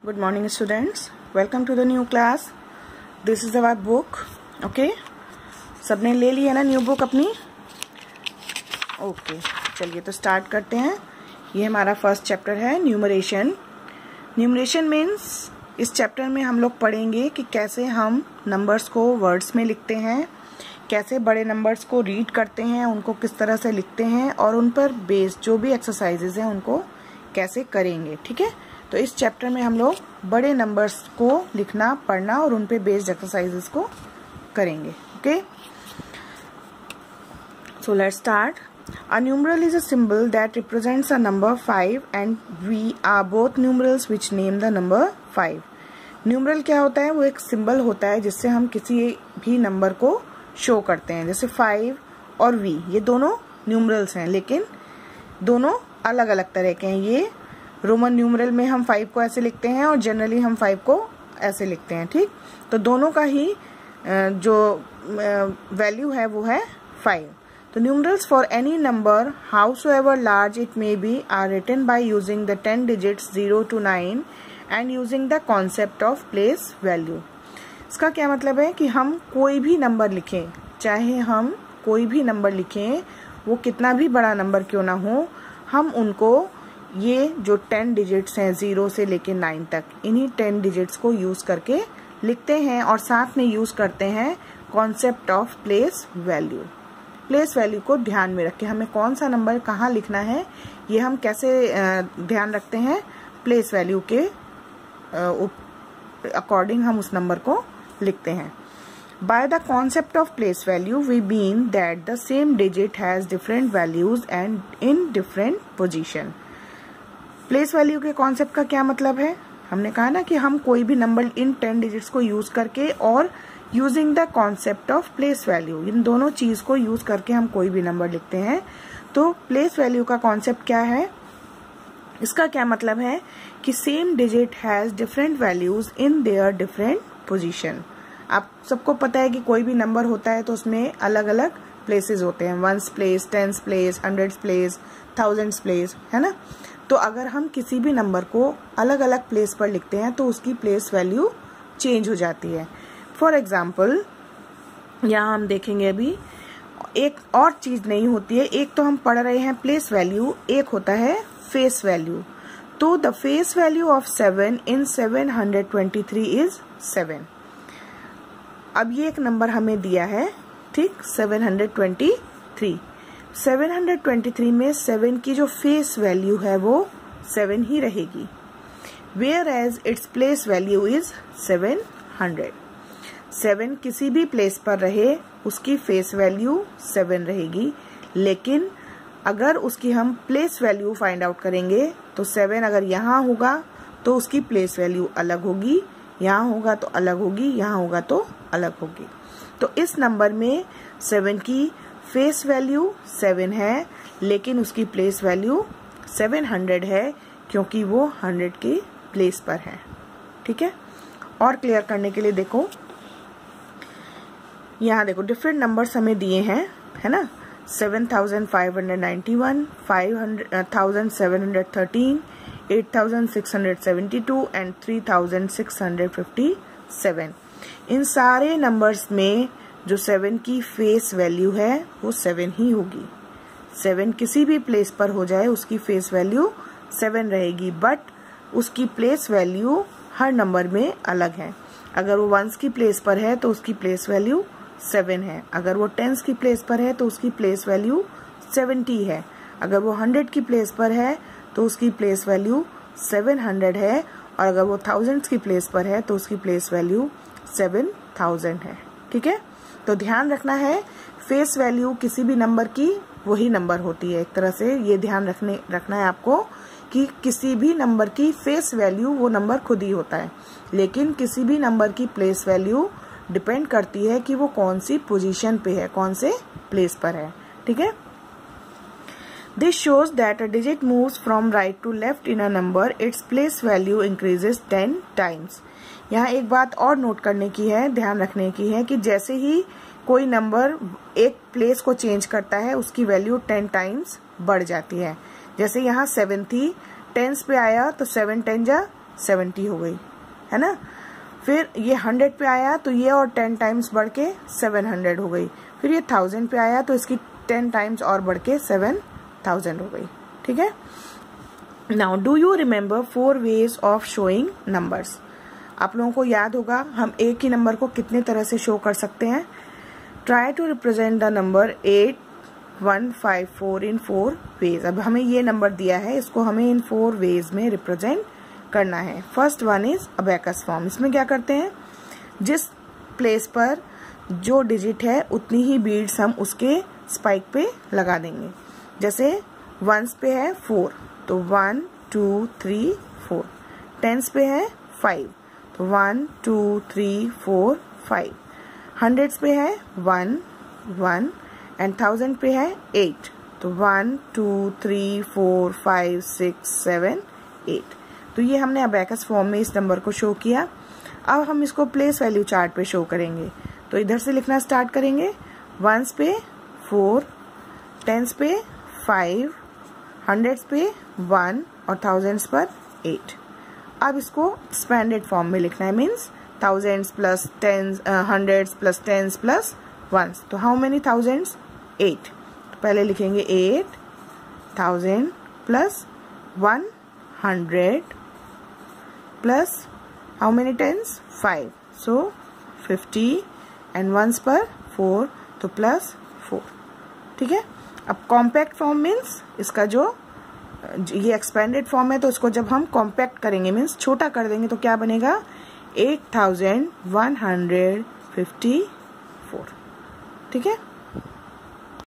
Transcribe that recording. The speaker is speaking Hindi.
Good morning students, welcome to the new class. This is our book. Okay, सबने ले ली है ना न्यू बुक अपनी? ओके, चलिए तो स्टार्ट करते हैं. ये हमारा फर्स्ट चैप्टर है न्यूमरेशन. न्यूमरेशन मीन्स इस चैप्टर में हम लोग पढ़ेंगे कि कैसे हम नंबर्स को वर्ड्स में लिखते हैं, कैसे बड़े नंबर्स को रीड करते हैं, उनको किस तरह से लिखते हैं और उन पर बेस्ड जो भी एक्सरसाइजेज हैं उनको कैसे करेंगे. ठीक है, तो इस चैप्टर में हम लोग बड़े नंबर्स को लिखना, पढ़ना और उन पे बेस्ड एक्सरसाइजेस को करेंगे. Okay, so let's start. A numeral is a symbol that represents a number 5 and we are both numerals which name the number 5. Numeral क्या होता है? वो एक सिंबल होता है जिससे हम किसी भी नंबर को शो करते हैं. जैसे 5 और V, ये दोनों न्यूमरल्स हैं लेकिन दोनों अलग अलग तरह के हैं. ये रोमन न्यूमरल में हम 5 को ऐसे लिखते हैं और जनरली हम 5 को ऐसे लिखते हैं. ठीक, तो दोनों का ही जो वैल्यू है वो है 5. तो numerals for any number howsoever large it may be are written by using the 10 digits 0 to 9 and using the concept of place value. इसका क्या मतलब है कि हम कोई भी नंबर लिखें, चाहे हम कोई भी नंबर लिखें, वो कितना भी बड़ा नंबर क्यों ना हो, हम उनको ये जो 10 डिजिट्स हैं 0 से लेके 9 तक, इन्हीं 10 डिजिट्स को यूज करके लिखते हैं और साथ में यूज करते हैं concept of place value. Place value को ध्यान में रख के हमें कौन सा नंबर कहाँ लिखना है ये हम कैसे ध्यान रखते हैं, प्लेस वैल्यू के अकॉर्डिंग हम उस नंबर को लिखते हैं. By the concept of place value, we mean that the same digit has different values and in different position. Place value के कॉन्सेप्ट का क्या मतलब है? हमने कहा ना कि हम कोई भी नंबर इन 10 डिजिट्स को यूज करके और using the concept of place value, इन दोनों चीज को यूज करके हम कोई भी नंबर लिखते हैं. तो प्लेस वैल्यू का कॉन्सेप्ट क्या है? इसका क्या मतलब है कि same digit has different values in their different position. आप सबको पता है कि कोई भी नंबर होता है तो उसमें अलग अलग प्लेसेस होते हैं, 1s place, 10s place, 100s place, 1000s place, है ना. तो अगर हम किसी भी नंबर को अलग अलग प्लेस पर लिखते हैं तो उसकी प्लेस वैल्यू चेंज हो जाती है. फॉर एग्जाम्पल यहाँ हम देखेंगे अभी एक और चीज नहीं होती है. एक तो हम पढ़ रहे हैं प्लेस वैल्यू, एक होता है फेस वैल्यू. तो the face value of 7 in 723 is 7. अब ये एक नंबर हमें दिया है, ठीक, 723. 723 में 7 की जो फेस वैल्यू है वो 7 ही रहेगी, whereas its place value is 700. 7 किसी भी प्लेस पर रहे उसकी फेस वैल्यू 7 रहेगी, लेकिन अगर उसकी हम प्लेस वैल्यू फाइंड आउट करेंगे तो 7 अगर यहाँ होगा तो उसकी प्लेस वैल्यू अलग होगी, यहाँ होगा तो अलग होगी, यहाँ होगा तो अलग होगी. तो इस नंबर में 7 की फेस वैल्यू 7 है लेकिन उसकी प्लेस वैल्यू 700 है क्योंकि वो 100 की प्लेस पर है. ठीक है, और क्लियर करने के लिए देखो, यहाँ देखो डिफरेंट नंबर्स हमें दिए हैं, है ना. 7591, 5713, 8672 एंड 3657. इन सारे नंबर्स में जो 7 की फेस वैल्यू है वो 7 ही होगी. 7 किसी भी प्लेस पर हो जाए उसकी फेस वैल्यू 7 रहेगी, बट उसकी प्लेस वैल्यू हर नंबर में अलग है. अगर वो 1s की प्लेस पर है तो उसकी प्लेस वैल्यू 7 है, अगर वो 10s की प्लेस पर है तो उसकी प्लेस वैल्यू 70 है, अगर वो 100 की प्लेस पर है तो उसकी प्लेस वैल्यू 700 है, और अगर वो 1000s की प्लेस पर है तो उसकी प्लेस वैल्यू 7000 है. ठीक है, तो ध्यान रखना है फेस वैल्यू किसी भी नंबर की वही नंबर होती है. एक तरह से ये ध्यान रखना है आपको कि किसी भी नंबर की फेस वैल्यू वो नंबर खुद ही होता है, लेकिन किसी भी नंबर की प्लेस वैल्यू डिपेंड करती है कि वो कौन सी पोजीशन पे है, कौन से प्लेस पर है. ठीक है, this shows that a digit moves from right to left in a number, its place value increases 10 times. यहाँ एक बात और नोट करने की है, ध्यान रखने की है कि जैसे ही कोई नंबर एक प्लेस को चेंज करता है उसकी वैल्यू 10 टाइम्स बढ़ जाती है. जैसे यहाँ 7 थी, 10s पे आया तो 7 10 जा 70 हो गई, है ना। फिर ये 100 पे आया तो ये और 10 टाइम्स बढ़ के 700 हो गई। फिर ये 1000 पे आया तो इसकी 10 टाइम्स और बढ़ के 7000 हो गई, ठीक है। Now do you remember 4 ways of showing numbers. आप लोगों को याद होगा हम एक ही नंबर को कितने तरह से शो कर सकते हैं। Try to represent the number 8154 in 4 ways. अब हमें ये नंबर दिया है, इसको हमें इन 4 वेज में रिप्रेजेंट करना है। First one is abacus form. इसमें क्या करते हैं, जिस प्लेस पर जो डिजिट है उतनी ही बीड्स हम उसके स्पाइक पे लगा देंगे। जैसे वंस पे है 4 तो 1 2 3 4, टेंस पे है 5 तो 1 2 3 4 5, हंड्रेड्स पे है 1 1 एंड 1000 पे है 8 तो 1 2 3 4 5 6 7 8। तो ये हमने अबैकस फॉर्म में इस नंबर को शो किया। अब हम इसको प्लेस वैल्यू चार्ट पे शो करेंगे। तो इधर से लिखना स्टार्ट करेंगे। वंस पे 4, टेंस पे 5, हंड्रेड्स पे 1 और थाउजेंड्स पर 8। अब इसको एक्सपेंडेड फॉर्म में लिखना है, means thousands plus tens, hundreds plus tens plus ones. तो हाउ मेनी थाउजेंड्स, 8। तो पहले लिखेंगे 8000 plus 100 plus how many tens, 5, so 50 and ones पर 4 तो प्लस 4, ठीक है। अब कॉम्पैक्ट फॉर्म मीन्स इसका जो ये एक्सपेंडेड फॉर्म है तो इसको जब हम कॉम्पैक्ट करेंगे मीन्स छोटा कर देंगे तो क्या बनेगा 8154, ठीक है।